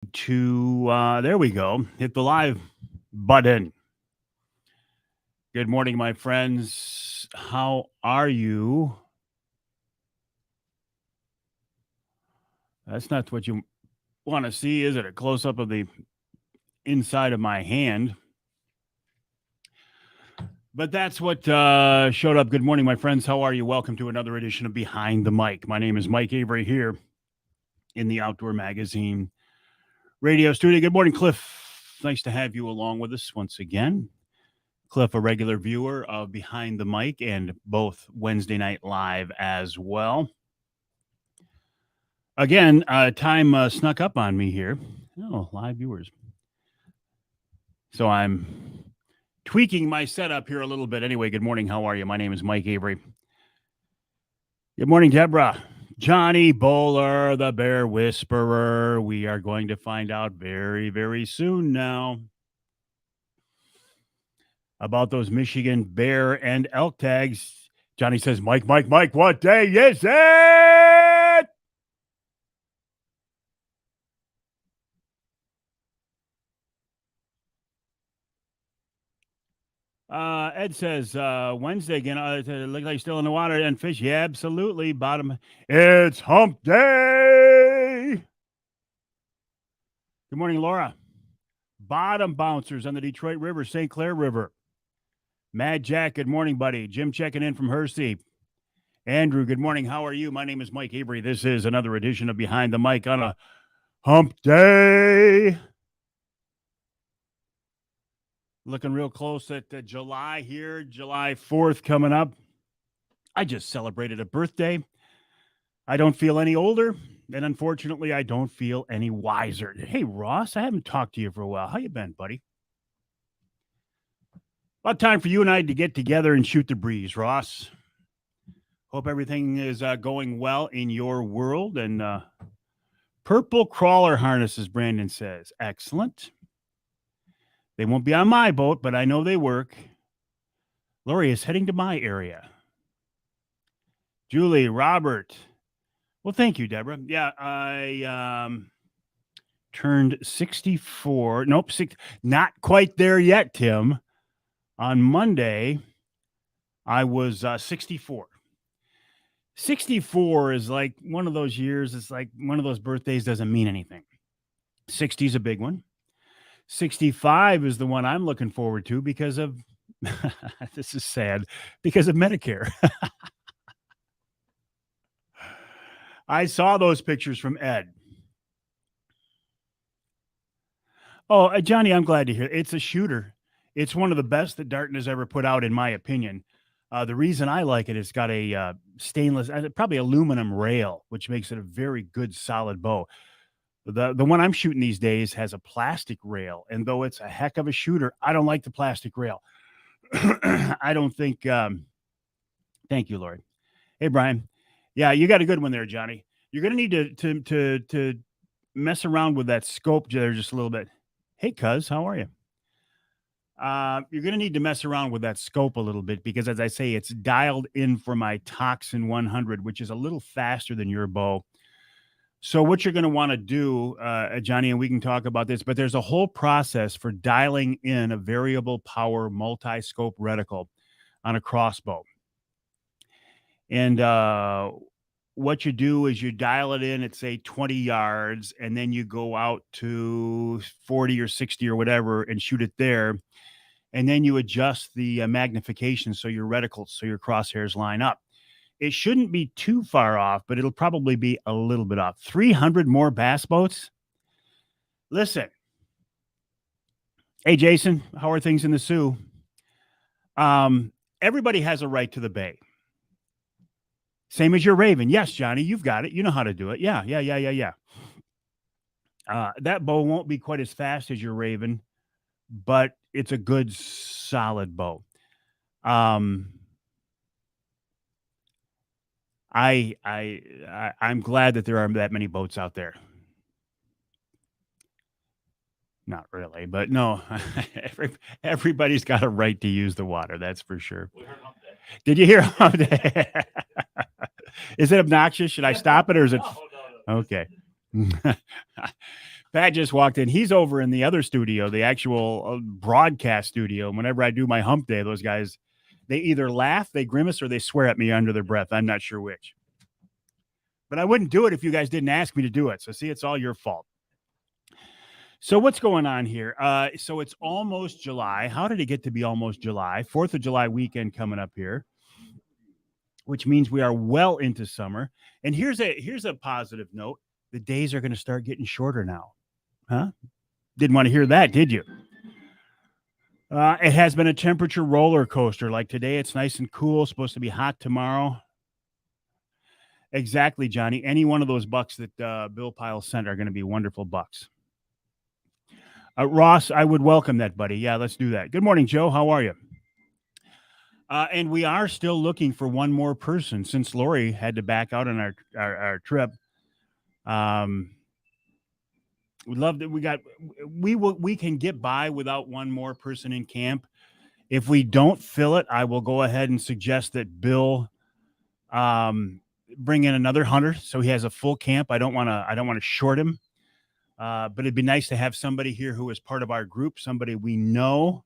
There we go. Hit the live button. Good morning, my friends. How are you? That's not what you want to see, is it? A close up of the inside of my hand. But that's what showed up. Good morning, my friends. How are you? Welcome to another edition of Behind the Mic. My name is Mike Avery here in the Outdoor Magazine radio studio. Good morning, Cliff. Nice to have you along with us once again. Cliff, a regular viewer of Behind the Mic and both Wednesday Night Live as well. Again, time snuck up on me here. Oh, live viewers. So I'm tweaking my setup here a little bit. Anyway, good morning. How are you? My name is Mike Avery. Good morning, Deborah. Johnny Bowler, the Bear Whisperer. We are going to find out very, very soon now about those Michigan bear and elk tags. Johnny says, Mike, what day is it? Ed says, Wednesday again, look like still in the water and fish. Yeah, absolutely. Bottom. It's hump day. Good morning, Laura. Bottom bouncers on the Detroit River, St. Clair River. Mad Jack, good morning, buddy. Jim checking in from Hersey. Andrew, good morning. How are you? My name is Mike Avery. This is another edition of Behind the Mic on a hump day. Looking real close at July here, July 4th coming up. I just celebrated a birthday. I don't feel any older, and unfortunately, I don't feel any wiser. Hey, Ross, I haven't talked to you for a while. How you been, buddy? About time for you and I to get together and shoot the breeze, Ross. Hope everything is going well in your world. And purple crawler harnesses, Brandon says. Excellent. They won't be on my boat, but I know they work. Lori is heading to my area. Julie, Robert. Well, thank you, Deborah. Yeah, I turned 64. Nope, not quite there yet, Tim. On Monday, I was 64. 64 is like one of those years. It's like one of those birthdays doesn't mean anything. 60 is a big one. 65 is the one I'm looking forward to because of, this is sad, because of Medicare. I saw those pictures from Ed. Oh, Johnny, I'm glad to hear. It's a shooter. It's one of the best that Darton has ever put out, in my opinion. The reason I like it, it's got a stainless, probably aluminum rail, which makes it a very good, solid bow. The one I'm shooting these days has a plastic rail, and though it's a heck of a shooter, I don't like the plastic rail. I don't think. Thank you, Lord. Hey, Brian. Yeah, you got a good one there, Johnny. You're going to need to mess around with that scope there just a little bit. Hey, cuz, how are you? You're going to need to mess around with that scope a little bit because, as I say, it's dialed in for my Toxin 100, which is a little faster than your bow. So what you're going to want to do, Johnny, and we can talk about this, but there's a whole process for dialing in a variable power multi-scope reticle on a crossbow. And what you do is you dial it in at, say, 20 yards, and then you go out to 40 or 60 or whatever and shoot it there. And then you adjust the magnification so your reticles, so your crosshairs line up. It shouldn't be too far off, but it'll probably be a little bit off. 300 more bass boats? Listen. Hey, Jason, how are things in the Sioux? Everybody has a right to the bay. Same as your Raven. Yes, Johnny, you've got it. You know how to do it. Yeah. That bow won't be quite as fast as your Raven, but it's a good, solid bow. I'm glad that there are that many boats out there. Not really, but no, everybody's got a right to use the water. That's for sure. Did you hear hump day? Is it obnoxious? Should I stop it or is it? No. Okay. Pat just walked in. He's over in the other studio, the actual broadcast studio. And whenever I do my hump day, those guys, they either laugh, they grimace, or they swear at me under their breath. I'm not sure which. But I wouldn't do it if you guys didn't ask me to do it. So see, it's all your fault. So what's going on here? So it's almost July. How did it get to be almost July? 4th of July weekend coming up here, which means we are well into summer. And here's a positive note. The days are going to start getting shorter now. Huh? Didn't want to hear that, did you? It has been a temperature roller coaster. Like today, it's nice and cool. Supposed to be hot tomorrow. Exactly, Johnny. Any one of those bucks that Bill Pyle sent are going to be wonderful bucks. Ross, I would welcome that, buddy. Yeah, let's do that. Good morning, Joe. How are you? And we are still looking for one more person since Lori had to back out on our trip. We love that we can get by without one more person in camp. If we don't fill it, I will go ahead and suggest that Bill bring in another hunter so he has a full camp. I don't want to short him. But it'd be nice to have somebody here who is part of our group, somebody we know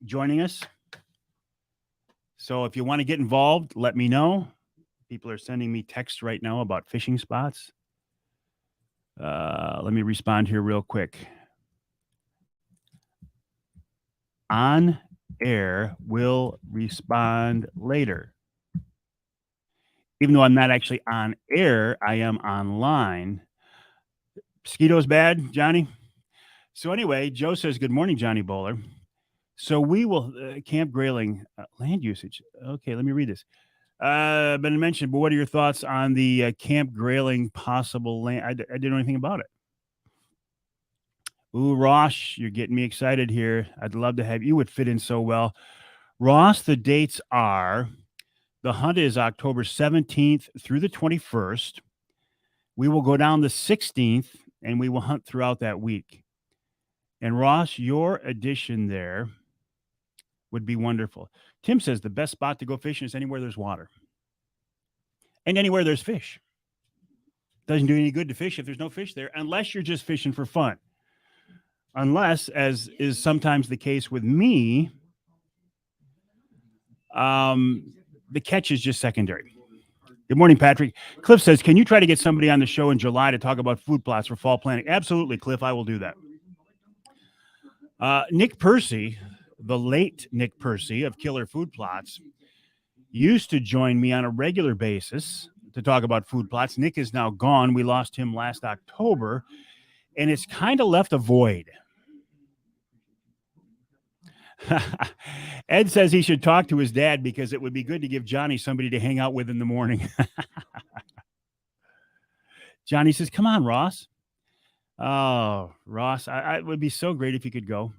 joining us. So if you want to get involved, let me know. People are sending me texts right now about fishing spots. Let me respond here real quick. On air, will respond later. Even though I'm not actually on air, I am online. Mosquitoes bad, Johnny? So anyway, Joe says, good morning, Johnny Bowler. So we will, Camp Grayling land usage. Okay, let me read this. Been mentioned, but what are your thoughts on the Camp Grayling possible land? I didn't know anything about it. Ooh, Ross, you're getting me excited here. I'd love to have you. Would fit in so well. Ross, the dates are, the hunt is October 17th through the 21st. We will go down the 16th, and we will hunt throughout that week. And Ross, your addition there would be wonderful. Tim says the best spot to go fishing is anywhere there's water and anywhere there's fish. Doesn't do any good to fish if there's no fish there, unless you're just fishing for fun. Unless, as is sometimes the case with me, the catch is just secondary. Good morning, Patrick. Cliff says, can you try to get somebody on the show in July to talk about food plots for fall planting? Absolutely, Cliff. I will do that. Nick Percy, the late Nick Percy of Killer Food Plots, used to join me on a regular basis to talk about food plots. Nick is now gone. We lost him last October, and it's kind of left a void. Ed says he should talk to his dad because it would be good to give Johnny somebody to hang out with in the morning. Johnny says, come on, Ross. Oh, Ross, it would be so great if you could go.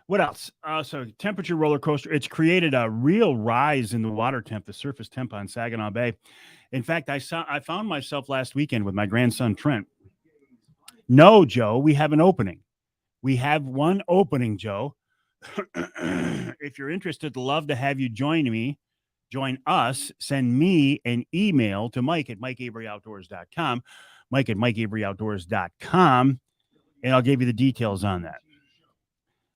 What else? So temperature roller coaster. It's created a real rise in the water temp, the surface temp on Saginaw Bay. In fact, I found myself last weekend with my grandson, Trent. No, Joe, we have an opening. We have one opening, Joe. If you're interested, love to have you join us, send me an email to Mike@MikeAveryOutdoors.com, Mike@MikeAveryOutdoors.com, and I'll give you the details on that.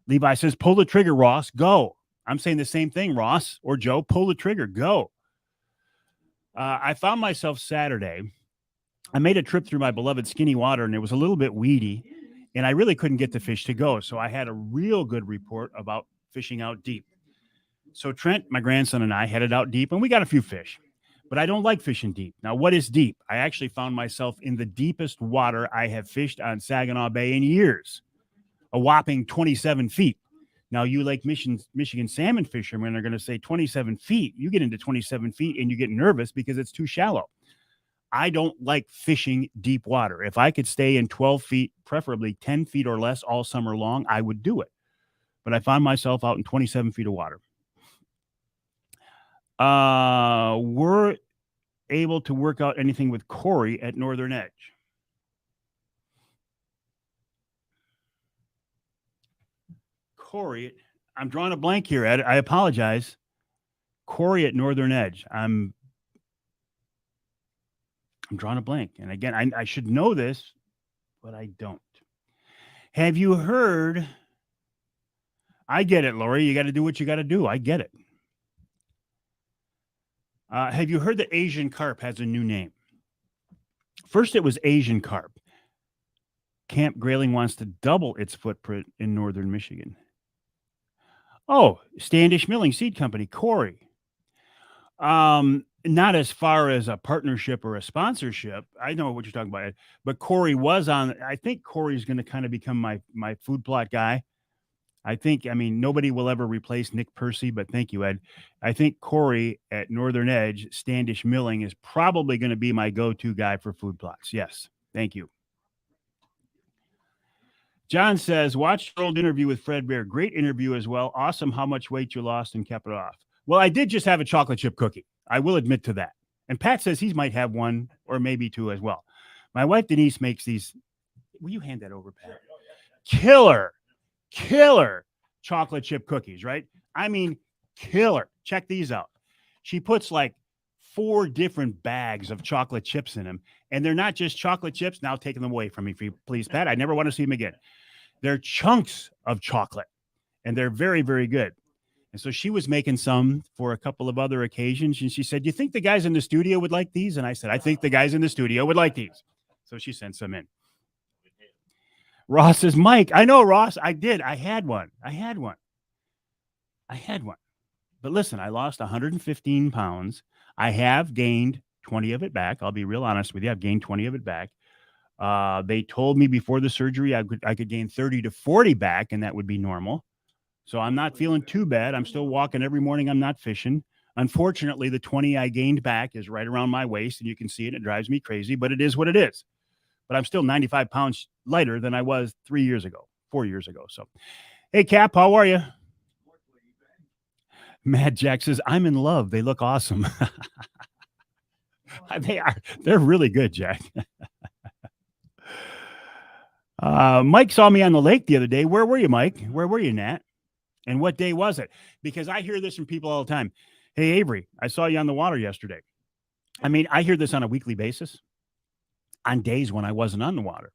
Levi says, pull the trigger, Ross, go. I'm saying the same thing, Ross or Joe, pull the trigger, go. I found myself Saturday. I made a trip through my beloved Skinny Water, and it was a little bit weedy, and I really couldn't get the fish to go. So I had a real good report about fishing out deep. So Trent, my grandson, and I headed out deep, and we got a few fish. But I don't like fishing deep. Now, what is deep? I actually found myself in the deepest water I have fished on Saginaw Bay in years, a whopping 27 feet. Now, you Lake Michigan salmon fishermen are going to say 27 feet. You get into 27 feet and you get nervous because it's too shallow. I don't like fishing deep water. If I could stay in 12 feet, preferably 10 feet or less all summer long, I would do it. But I found myself out in 27 feet of water. We're able to work out anything with Corey at Northern Edge. Corey, I'm drawing a blank here, Ed. I apologize. Corey at Northern Edge. I'm drawing a blank. And again, I should know this, but I don't. Have you heard? I get it, Lori. You got to do what you got to do. I get it. Have you heard that Asian carp has a new name? First, it was Asian carp. Camp Grayling wants to double its footprint in northern Michigan. Oh, Standish Milling Seed Company, Corey. Not as far as a partnership or a sponsorship. I know what you're talking about, Ed, but Corey was on. I think Corey's going to kind of become my food plot guy. I mean, nobody will ever replace Nick Percy, but thank you, Ed. I think Corey at Northern Edge, Standish Milling, is probably going to be my go-to guy for food plots. Yes, thank you. John says, watch your old interview with Fred Bear. Great interview as well. Awesome how much weight you lost and kept it off. Well, I did just have a chocolate chip cookie. I will admit to that. And Pat says he might have one or maybe two as well. My wife, Denise, makes these. Will you hand that over, Pat? Killer chocolate chip cookies, right? I mean, killer. Check these out. She puts like 4 different bags of chocolate chips in them. And they're not just chocolate chips. Now taking them away from me, please, Pat. I never want to see them again. They're chunks of chocolate. And they're very, very good. And so she was making some for a couple of other occasions. And she said, you think the guys in the studio would like these? And I said, I think the guys in the studio would like these. So she sent some in. Ross says, Mike, I know, Ross. I did. I had one. But listen, I lost 115 pounds. I have gained 20 of it back. I'll be real honest with you. I've gained 20 of it back. They told me before the surgery I could gain 30 to 40 back, and that would be normal. So I'm not feeling too bad. I'm still walking every morning. I'm not fishing. Unfortunately, the 20 I gained back is right around my waist, and you can see it. It drives me crazy, but it is what it is. But I'm still 95 pounds lighter than I was 4 years ago. So, hey, Cap, how are you? Matt Jack says, I'm in love. They look awesome. They are. They're really good, Jack. Mike saw me on the lake the other day. Where were you, Mike? Where were you, Nat? And what day was it? Because I hear this from people all the time. Hey, Avery, I saw you on the water yesterday. I mean, I hear this on a weekly basis. On days when I wasn't on the water.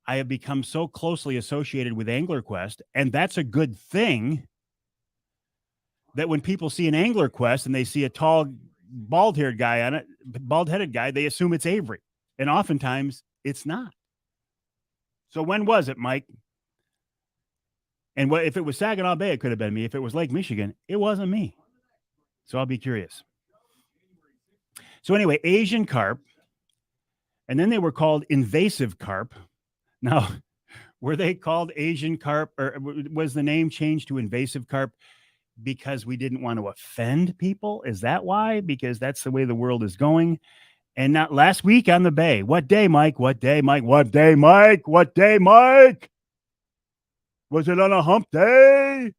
I have become so closely associated with Angler Quest, and that's a good thing, that when people see an Angler Quest and they see a tall, bald-headed guy on it, they assume it's Avery. And oftentimes it's not. So when was it, Mike? And if it was Saginaw Bay, it could have been me. If it was Lake Michigan, it wasn't me. So I'll be curious. So anyway, Asian carp. And then they were called invasive carp. Now, were they called Asian carp, or was the name changed to invasive carp because we didn't want to offend people? Is that why? Because that's the way the world is going. And not last week on the bay. What day, Mike? Was it on a hump day?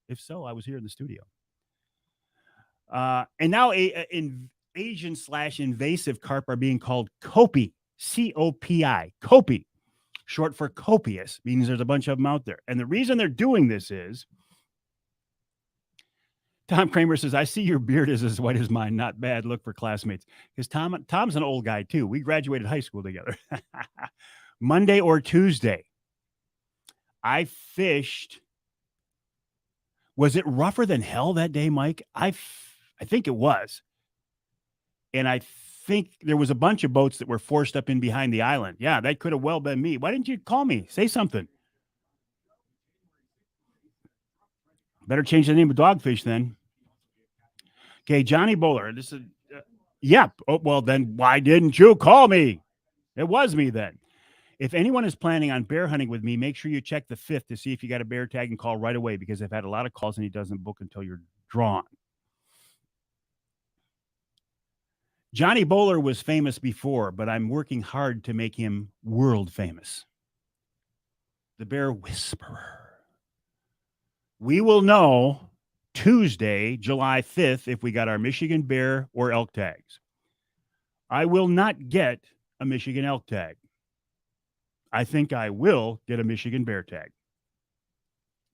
If so, I was here in the studio. And now Asian/invasive carp are being called Copi, C-O-P-I, Copi, short for copious, means there's a bunch of them out there. And the reason they're doing this is, Tom Kramer says, I see your beard is as white as mine. Not bad. Look for classmates. Because Tom's an old guy, too. We graduated high school together. Monday or Tuesday, I fished. Was it rougher than hell that day, Mike? I think it was. And I think there was a bunch of boats that were forced up in behind the island. Yeah, that could have well been me. Why didn't you call me? Say something. Better change the name of Dogfish then. Okay, Johnny Bowler. This is, yeah. Oh, well, then why didn't you call me? It was me then. If anyone is planning on bear hunting with me, make sure you check the 5th to see if you got a bear tag and call right away, because I've had a lot of calls and he doesn't book until you're drawn. Johnny Bowler was famous before, but I'm working hard to make him world famous. The Bear Whisperer. We will know Tuesday, July 5th, if we got our Michigan bear or elk tags. I will not get a Michigan elk tag. I think I will get a Michigan bear tag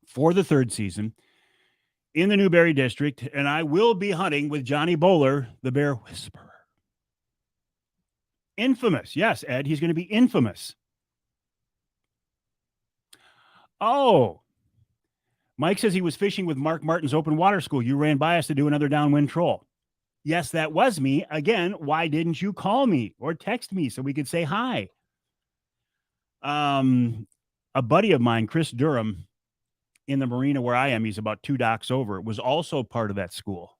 for the 3rd season in the Newberry District, and I will be hunting with Johnny Bowler, the Bear Whisperer. Infamous. Yes, Ed, he's going to be infamous. Oh, Mike says he was fishing with Mark Martin's open water school. You ran by us to do another downwind troll. Yes, that was me. Again, why didn't you call me or text me so we could say hi? A buddy of mine, Chris Durham, in the marina where I am, he's about 2 docks over, was also part of that school.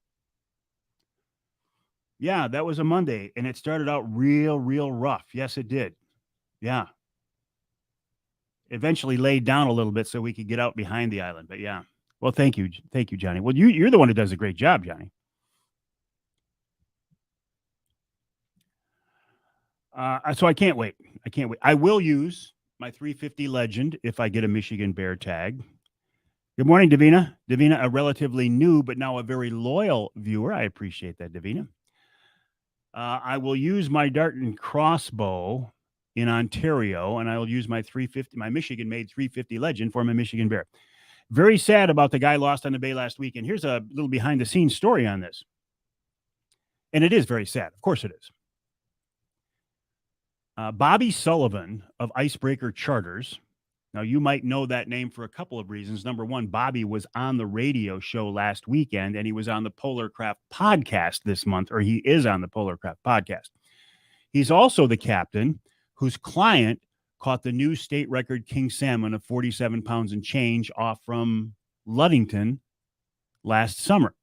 Yeah, that was a Monday, and it started out real rough. Yes, it did. Yeah. Eventually laid down a little bit so we could get out behind the island. But yeah. Well, thank you, Johnny. Well, you're the one who does a great job, Johnny. So I can't wait. I will use my 350 Legend if I get a Michigan Bear tag. Good morning, Davina. Davina, a relatively new but now a very loyal viewer. I appreciate that, Davina. I will use my dart and crossbow in Ontario, and I will use my 350, my Michigan-made 350 Legend for my Michigan Bear. Very sad about the guy lost on the bay last week, and here's a little behind-the-scenes story on this. And it is very sad. Of course it is. Bobby Sullivan of Icebreaker Charters. Now, you might know that name for a couple of reasons. Number one, Bobby was on the radio show last weekend, and he was on the Polar Craft podcast this month, or he is on the Polar Craft podcast. He's also the captain whose client caught the new state record king salmon of 47 pounds and change off from Ludington last summer.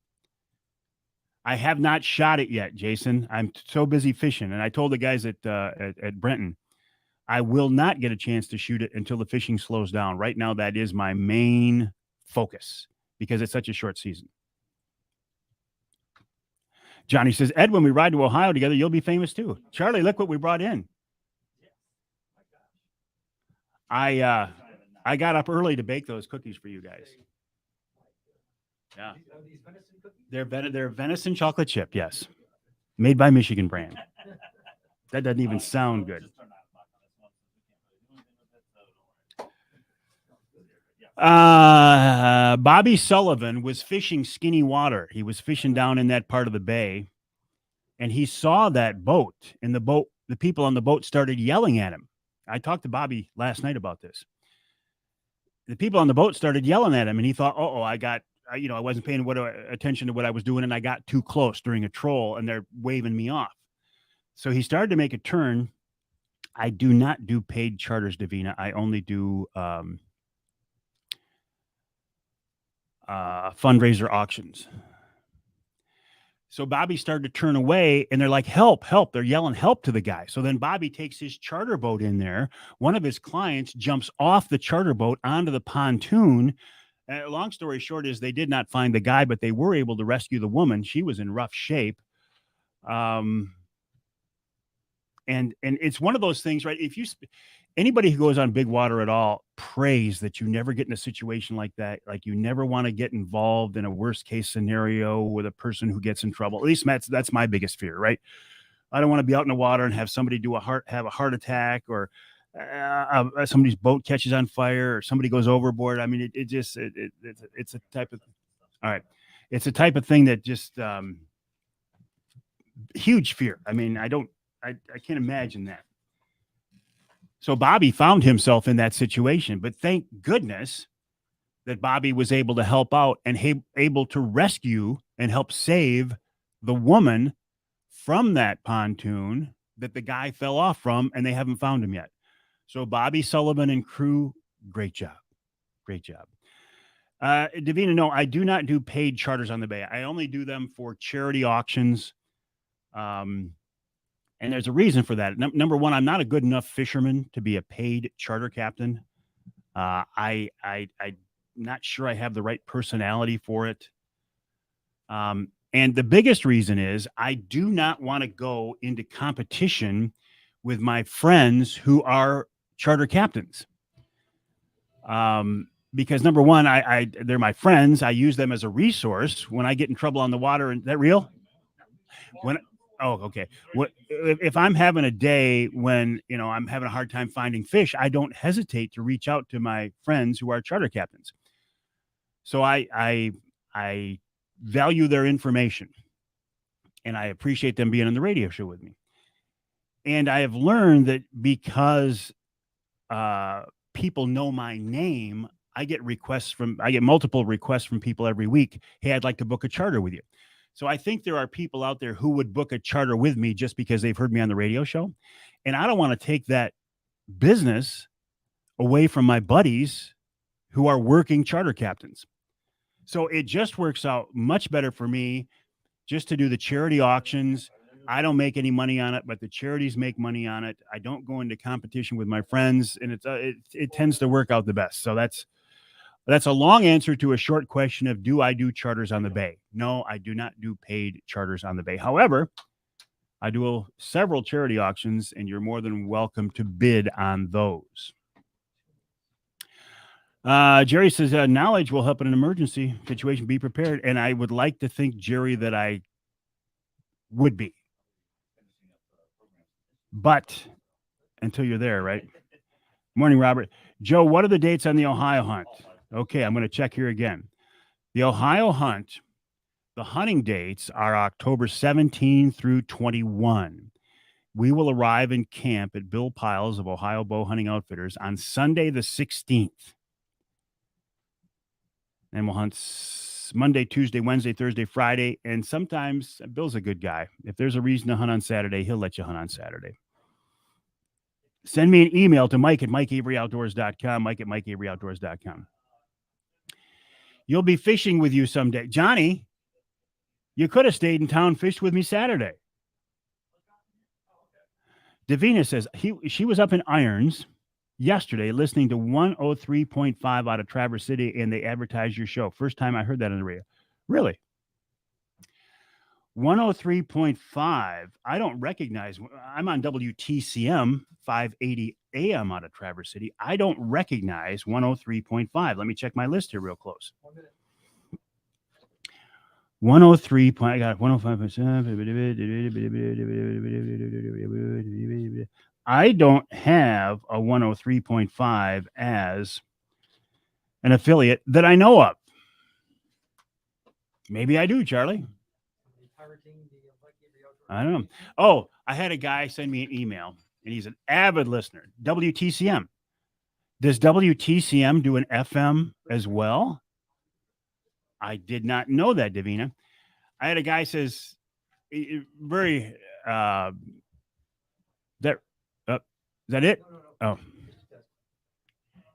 I have not shot it yet, Jason. I'm so busy fishing. And I told the guys at Brenton, I will not get a chance to shoot it until the fishing slows down. Right now, that is my main focus because it's such a short season. Johnny says, Ed, when we ride to Ohio together, you'll be famous too. Charlie, look what we brought in. I got up early to bake those cookies for you guys. Yeah. They're venison chocolate chip, yes. Made by Michigan brand. That doesn't even sound good. Bobby Sullivan was fishing skinny water. He was fishing down in that part of the bay, and he saw that boat, and the people on the boat started yelling at him. I talked to Bobby last night about this. The people on the boat started yelling at him, and he thought, I wasn't paying attention to what I was doing, and I got too close during a troll, and they're waving me off. So he started to make a turn. I do not do paid charters, Davina. I only do fundraiser auctions. So Bobby started to turn away, and they're like, help. They're yelling help to the guy. So then Bobby takes his charter boat in there. One of his clients jumps off the charter boat onto the pontoon. Long story short is they did not find the guy, but they were able to rescue the woman. She was in rough shape. And it's one of those things, right? Anybody who goes on big water at all prays that you never get in a situation like that. Like you never want to get involved in a worst case scenario with a person who gets in trouble. At least that's my biggest fear, right? I don't want to be out in the water and have somebody have a heart attack, or somebody's boat catches on fire, or somebody goes overboard. I mean, it's a type of, all right. It's a type of thing that just, huge fear. I mean, I can't imagine that. So Bobby found himself in that situation, but thank goodness that Bobby was able to help out and able to rescue and help save the woman from that pontoon that the guy fell off from, and they haven't found him yet. So Bobby Sullivan and crew, great job. Davina, no, I do not do paid charters on the bay. I only do them for charity auctions. And there's a reason for that. Number one, I'm not a good enough fisherman to be a paid charter captain. I'm not sure I have the right personality for it. And the biggest reason is I do not want to go into competition with my friends who are charter captains. Because number one, they're my friends. I use them as a resource when I get in trouble on the water. And is that real? Okay. If I'm having a day when, I'm having a hard time finding fish, I don't hesitate to reach out to my friends who are charter captains. So I value their information, and I appreciate them being on the radio show with me. And I have learned that because people know my name, I get multiple requests from people every week. Hey, I'd like to book a charter with you. So I think there are people out there who would book a charter with me just because they've heard me on the radio show. And I don't want to take that business away from my buddies who are working charter captains. So it just works out much better for me just to do the charity auctions. I don't make any money on it, but the charities make money on it. I don't go into competition with my friends, and it tends to work out the best. So that's a long answer to a short question of, do I do charters on the Bay? No, I do not do paid charters on the Bay. However, I do several charity auctions, and you're more than welcome to bid on those. Jerry says, knowledge will help in an emergency situation. Be prepared. And I would like to think, Jerry, that I would be. But until you're there, right? Morning, Robert. Joe, what are the dates on the Ohio hunt? Okay, I'm going to check here again. The Ohio hunt, the hunting dates are October 17 through 21. We will arrive in camp at Bill Piles of Ohio Bow Hunting Outfitters on Sunday the 16th. And we'll hunt Monday, Tuesday, Wednesday, Thursday, Friday. And sometimes Bill's a good guy. If there's a reason to hunt on Saturday, he'll let you hunt on Saturday. Send me an email to Mike at MikeAveryOutdoors.com, Mike at MikeAveryOutdoors.com. You'll be fishing with you someday. Johnny, you could have stayed in town, fished with me Saturday. Davina says she was up in Irons yesterday listening to 103.5 out of Traverse City, and they advertised your show. First time I heard that on the radio. Really? 103.5. I don't recognize. I'm on WTCM 580 AM out of Traverse City. I don't recognize 103.5. Let me check my list here real close. 103. I got 105%. I don't have a 103.5 as an affiliate that I know of. Maybe I do, Charlie. I don't know. Oh, I had a guy send me an email, and he's an avid listener. WTCM. Does WTCM do an FM as well? I did not know that, Davina. I had a guy says, very, is that it? No. Oh.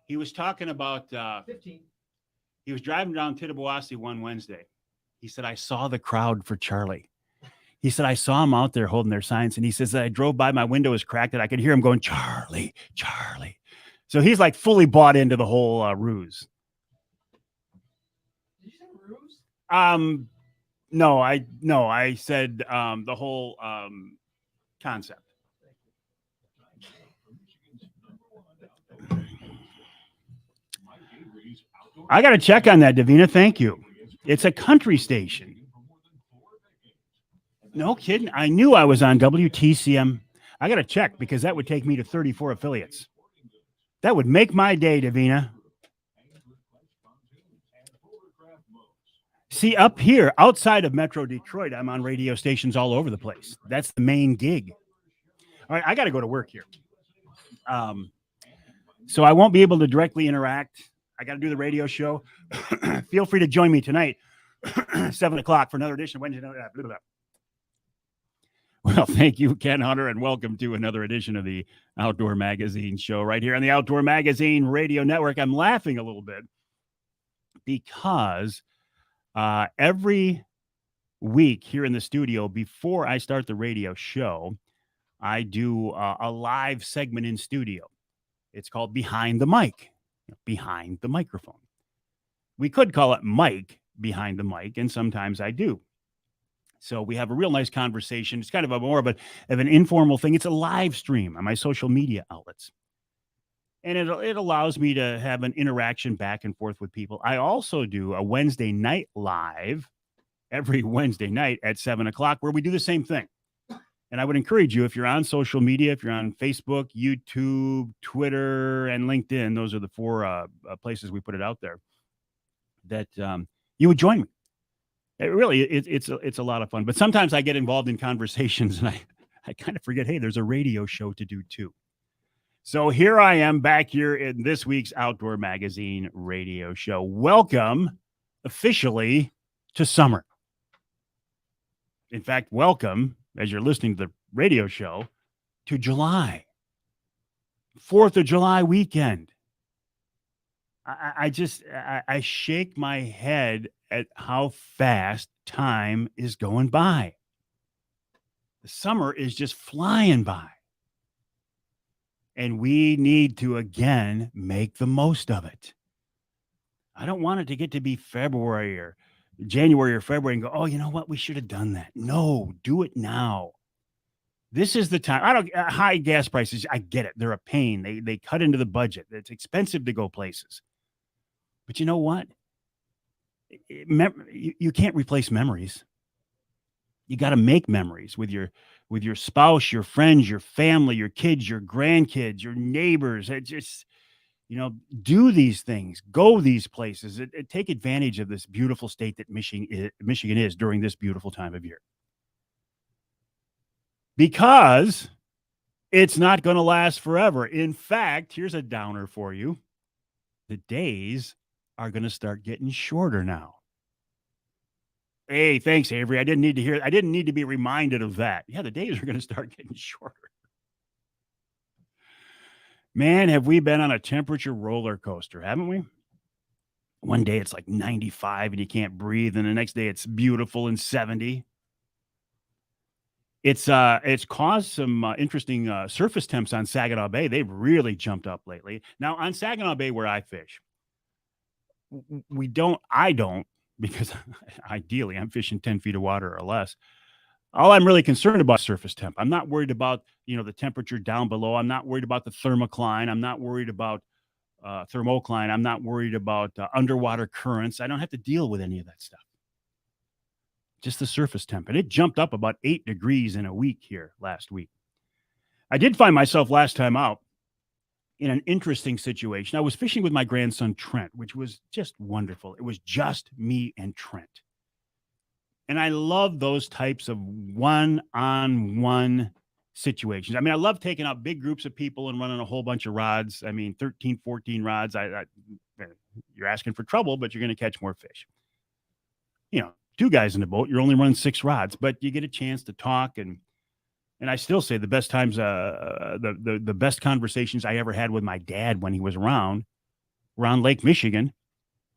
He was talking about, 15. He was driving down Tittabawassee one Wednesday. He said, I saw the crowd for Charlie. He said, I saw him out there holding their signs. And he says, I drove by, my window was cracked, and I could hear him going, Charlie, Charlie. So he's like fully bought into the whole ruse. Did you say ruse? No, I said the whole concept. I got to check on that, Davina. Thank you. It's a country station. No kidding. I knew I was on WTCM. I got to check because that would take me to 34 affiliates. That would make my day, Davina. See, up here, outside of Metro Detroit, I'm on radio stations all over the place. That's the main gig. All right, I got to go to work here. So I won't be able to directly interact. I got to do the radio show. Feel free to join me tonight, 7 o'clock for another edition of Wednesday. Blah, blah, blah. Well, thank you, Ken Hunter, and welcome to another edition of the Outdoor Magazine show right here on the Outdoor Magazine Radio Network. I'm laughing a little bit because every week here in the studio, before I start the radio show, I do a live segment in studio. It's called Behind the Mic, behind the microphone. We could call it Mike behind the mic, and sometimes I do. So we have a real nice conversation. It's kind of more of an informal thing. It's a live stream on my social media outlets. And it allows me to have an interaction back and forth with people. I also do a Wednesday night live every Wednesday night at 7 o'clock where we do the same thing. And I would encourage you, if you're on social media, if you're on Facebook, YouTube, Twitter, and LinkedIn, those are the four places we put it out there, that you would join me. It's a lot of fun. But sometimes I get involved in conversations and I kind of forget, hey, there's a radio show to do too. So here I am back here in this week's Outdoor Magazine radio show. Welcome officially to summer. In fact, welcome, as you're listening to the radio show, to July. 4th of July weekend. I shake my head at how fast time is going by. The summer is just flying by. And we need to, again, make the most of it. I don't want it to get to be February or January or February and go, oh, you know what? We should have done that. No, do it now. This is the time. I don't high gas prices. I get it. They're a pain. They cut into the budget. It's expensive to go places. But you know what? You can't replace memories. You got to make memories with your spouse, your friends, your family, your kids, your grandkids, your neighbors. It just, do these things, go these places, take advantage of this beautiful state that Michigan is during this beautiful time of year. Because it's not going to last forever. In fact, here's a downer for you. The days are going to start getting shorter now. Hey, thanks, Avery. I didn't need to be reminded of that. Yeah, the days are going to start getting shorter. Man, have we been on a temperature roller coaster, haven't we? One day it's like 95 and you can't breathe, and the next day it's beautiful and 70. It's caused some interesting surface temps on Saginaw Bay. They've really jumped up lately. Now, on Saginaw Bay where I fish, I don't, because ideally I'm fishing 10 feet of water or less. All I'm really concerned about is surface temp. I'm not worried about, the temperature down below. I'm not worried about the thermocline. I'm not worried about thermocline. I'm not worried about underwater currents. I don't have to deal with any of that stuff. Just the surface temp. And it jumped up about 8 degrees in a week here last week. I did find myself last time out in an interesting situation. I was fishing with my grandson, Trent, which was just wonderful. It was just me and Trent. And I love those types of one-on-one situations. I mean, I love taking out big groups of people and running a whole bunch of rods. I mean, 13, 14 rods. You're asking for trouble, but you're going to catch more fish. 2 guys in the boat, you're only running 6 rods, but you get a chance to talk. And I still say the best times, the best conversations I ever had with my dad when he was around Lake Michigan,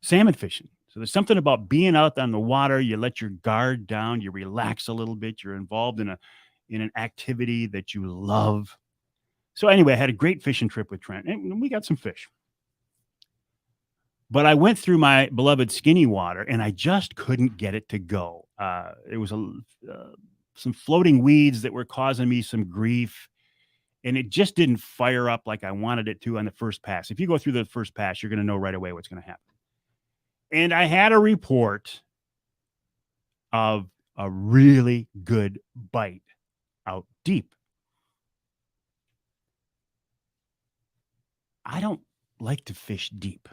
salmon fishing. So there's something about being out on the water. You let your guard down, you relax a little bit. You're involved in an activity that you love. So anyway, I had a great fishing trip with Trent, and we got some fish. But I went through my beloved Skinny Water, and I just couldn't get it to go. It was some floating weeds that were causing me some grief, and it just didn't fire up like I wanted it to on the first pass. If you go through the first pass, you're going to know right away what's going to happen. And I had a report of a really good bite out deep. I don't like to fish deep.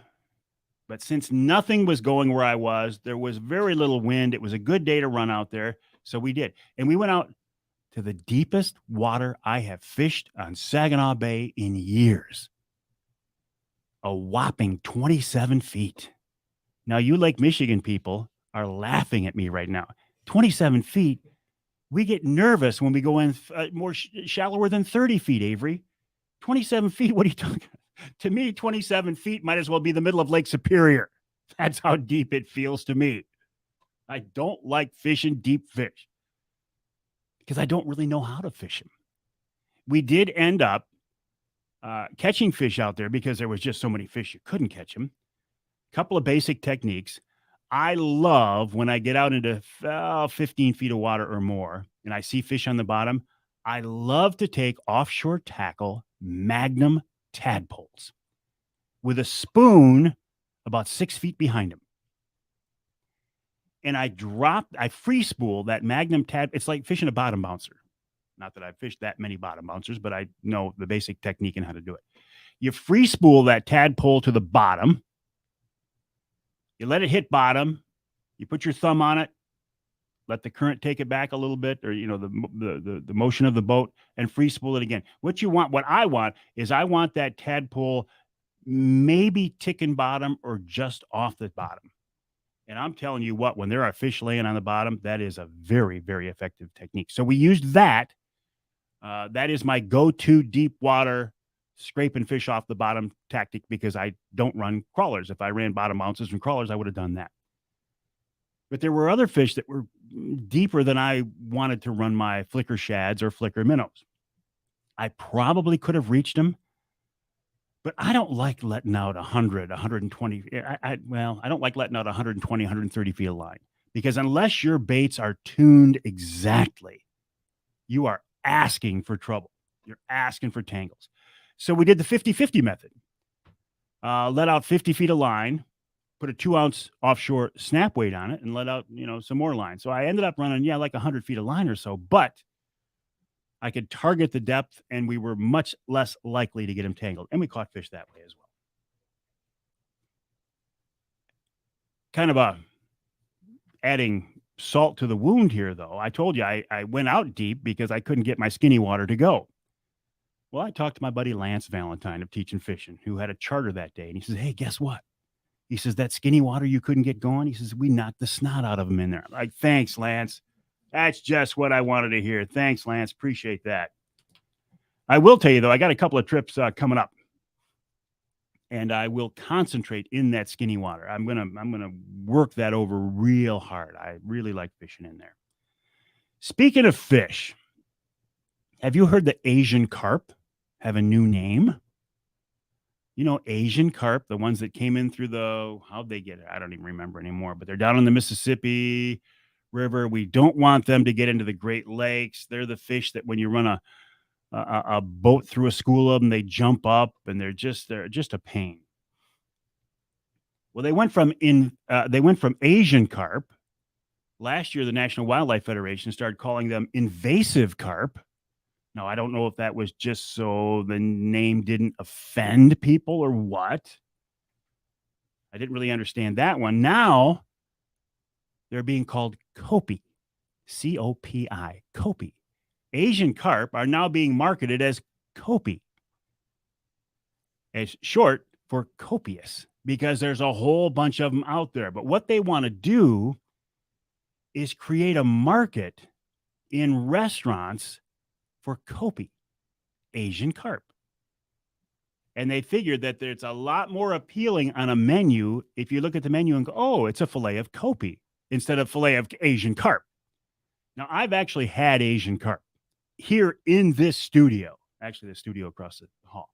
But since nothing was going where I was, there was very little wind. It was a good day to run out there. So we did. And we went out to the deepest water I have fished on Saginaw Bay in years. A whopping 27 feet. Now, you Lake Michigan people are laughing at me right now. 27 feet. We get nervous when we go in more shallower than 30 feet, Avery. 27 feet. What are you talking about? To me, 27 feet might as well be the middle of Lake Superior. That's how deep it feels to me. I don't like fishing deep fish because I don't really know how to fish them. We did end up catching fish out there because there was just so many fish you couldn't catch them. A couple of basic techniques. I love when I get out into 15 feet of water or more and I see fish on the bottom, I love to take offshore tackle Magnum tadpoles with a spoon about 6 feet behind them. And I free spool that Magnum it's like fishing a bottom bouncer. Not that I've fished that many bottom bouncers, but I know the basic technique and how to do it. You free spool that tadpole to the bottom. You let it hit bottom. You put your thumb on it. let the current take it back a little bit, or the motion of the boat, and free spool it again. What I want is I want that tadpole maybe ticking bottom or just off the bottom. And I'm telling you what, when there are fish laying on the bottom, that is a very, very effective technique. So we used that. That is my go-to deep water scraping fish off the bottom tactic, because I don't run crawlers. If I ran bottom bounces and crawlers, I would have done that. But there were other fish that were deeper than I wanted to run my flicker shads or flicker minnows. I probably could have reached them, but I don't like letting out 100, 120. I don't like letting out 120, 130 feet of line, because unless your baits are tuned exactly, you are asking for trouble. You're asking for tangles. So we did the 50-50 method. Let out 50 feet of line, put a 2-ounce offshore snap weight on it, and let out, some more line. So I ended up running, like 100 feet of line or so, but I could target the depth, and we were much less likely to get them tangled. And we caught fish that way as well. Kind of adding salt to the wound here, though. I told you I went out deep because I couldn't get my skinny water to go. Well, I talked to my buddy Lance Valentine of Teaching Fishing, who had a charter that day. And he says, hey, guess what? He says, that skinny water you couldn't get going, he says, we knocked the snot out of him in there. I'm like, thanks, Lance. That's just what I wanted to hear. Thanks, Lance. Appreciate that. I will tell you, though, I got a couple of trips coming up, and I will concentrate in that skinny water. I'm gonna work that over real hard. I really like fishing in there. Speaking of fish, have you heard the Asian carp have a new name? Asian carp, the ones that came in through how'd they get it? I don't even remember anymore, but they're down in the Mississippi River. We don't want them to get into the Great Lakes. They're the fish that when you run a boat through a school of them, they jump up, and they're just a pain. Well, they went from Asian carp. Last year, the National Wildlife Federation started calling them invasive carp. Now, I don't know if that was just so the name didn't offend people or what. I didn't really understand that one. Now, they're being called Copi, C-O-P-I, Copi. Asian carp are now being marketed as Copi, as short for copious, because there's a whole bunch of them out there. But what they want to do is create a market in restaurants for Copi, Asian carp. And they figured that it's a lot more appealing on a menu if you look at the menu and go, oh, it's a fillet of Copi instead of fillet of Asian carp. Now, I've actually had Asian carp here in this studio, actually the studio across the hall.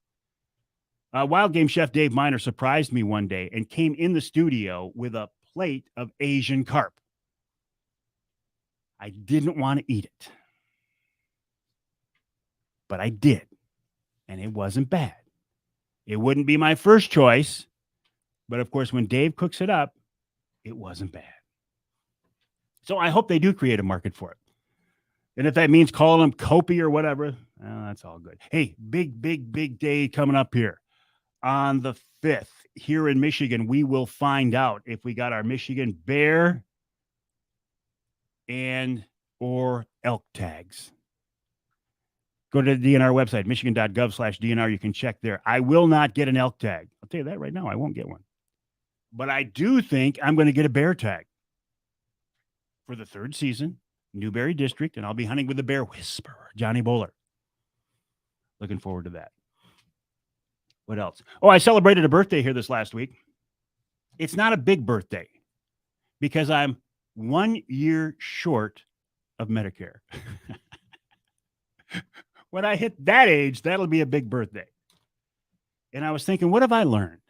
Wild Game Chef Dave Miner surprised me one day and came in the studio with a plate of Asian carp. I didn't want to eat it, but I did, and it wasn't bad. It wouldn't be my first choice, but of course, when Dave cooks it up, it wasn't bad. So I hope they do create a market for it. And if that means calling them Copi or whatever, that's all good. Hey, big day coming up here. On the 5th, here in Michigan, we will find out if we got our Michigan bear and or elk tags. Go to the DNR website, michigan.gov/DNR. You can check there. I will not get an elk tag. I'll tell you that right now. I won't get one. But I do think I'm going to get a bear tag for the 3rd season, Newberry District, and I'll be hunting with the bear whisperer, Johnny Bowler. Looking forward to that. What else? Oh, I celebrated a birthday here this last week. It's not a big birthday because I'm 1 year short of Medicare. When I hit that age, that'll be a big birthday. And I was thinking, what have I learned?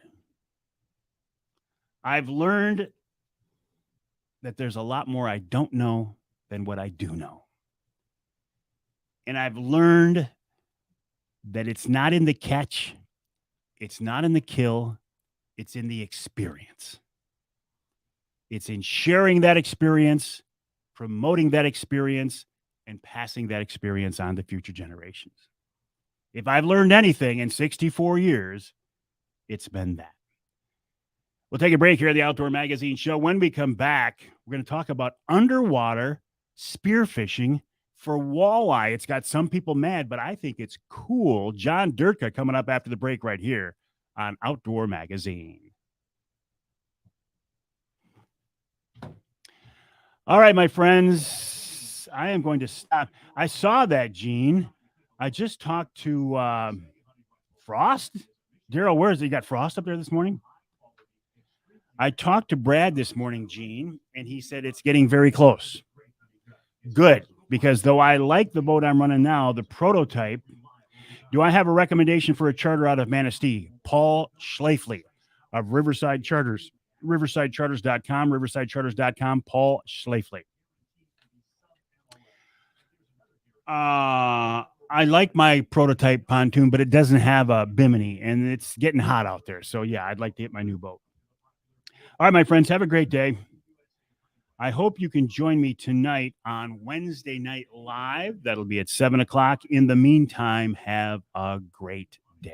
I've learned that there's a lot more I don't know than what I do know. And I've learned that it's not in the catch, it's not in the kill, it's in the experience. It's in sharing that experience, promoting that experience, and passing that experience on to future generations. If I've learned anything in 64 years, it's been that. We'll take a break here at the Outdoor Magazine Show. When we come back, we're going to talk about underwater spearfishing for walleye. It's got some people mad, but I think it's cool. John Durka coming up after the break right here on Outdoor Magazine. All right, my friends, I am going to stop. I saw that, Gene. I just talked to Frost. Daryl, where is he? You got Frost up there this morning? I talked to Brad this morning, Gene, and he said it's getting very close. Good, because though I like the boat I'm running now, the prototype, do I have a recommendation for a charter out of Manistee? Paul Schlafly of Riverside Charters, riversidecharters.com, riversidecharters.com, Paul Schlafly. I like my prototype pontoon, but it doesn't have a bimini, and it's getting hot out there. So, yeah, I'd like to hit my new boat. All right, my friends, have a great day. I hope you can join me tonight on Wednesday Night Live. That'll be at 7 o'clock. In the meantime, have a great